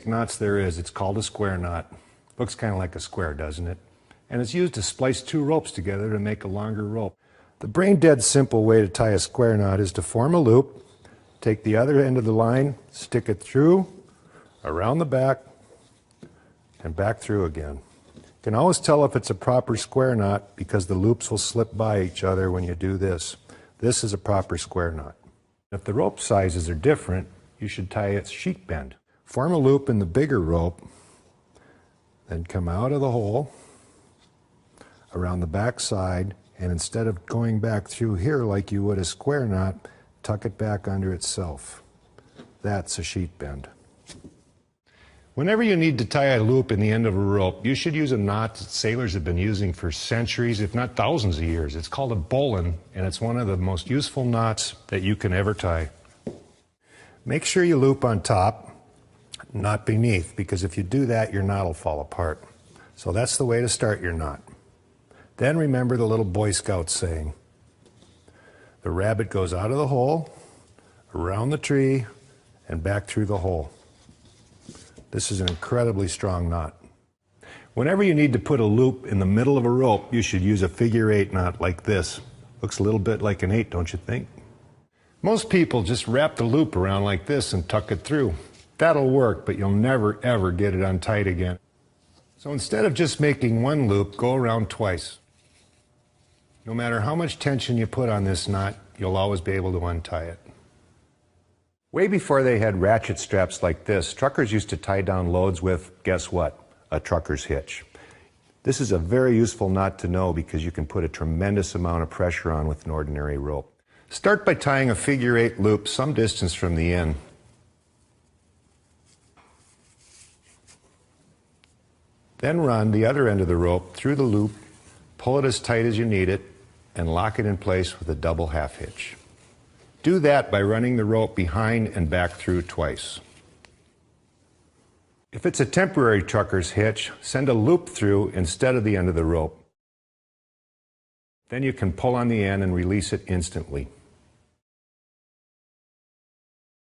knots there is. It's called a square knot. Looks kind of like a square, doesn't it? And it's used to splice two ropes together to make a longer rope. The brain-dead simple way to tie a square knot is to form a loop, take the other end of the line, stick it through, around the back, and back through again. You can always tell if it's a proper square knot because the loops will slip by each other when you do this. This is a proper square knot. If the rope sizes are different, you should tie a sheet bend. Form a loop in the bigger rope, then come out of the hole, around the back side, and instead of going back through here like you would a square knot, tuck it back under itself. That's a sheet bend. Whenever you need to tie a loop in the end of a rope, you should use a knot that sailors have been using for centuries, if not thousands of years. It's called a bowline, and it's one of the most useful knots that you can ever tie. Make sure you loop on top, not beneath, because if you do that, your knot will fall apart. So that's the way to start your knot. Then remember the little Boy Scout saying. The rabbit goes out of the hole, around the tree, and back through the hole. This is an incredibly strong knot. Whenever you need to put a loop in the middle of a rope, you should use a figure-8 knot like this. Looks a little bit like an 8, don't you think? Most people just wrap the loop around like this and tuck it through. That'll work, but you'll never ever get it untied again. So instead of just making one loop, go around twice. No matter how much tension you put on this knot, you'll always be able to untie it. Way before they had ratchet straps like this, truckers used to tie down loads with, guess what? A trucker's hitch. This is a very useful knot to know because you can put a tremendous amount of pressure on with an ordinary rope. Start by tying a figure-8 loop some distance from the end. Then run the other end of the rope through the loop, pull it as tight as you need it, and lock it in place with a double half hitch. Do that by running the rope behind and back through twice. If it's a temporary trucker's hitch, send a loop through instead of the end of the rope. Then you can pull on the end and release it instantly.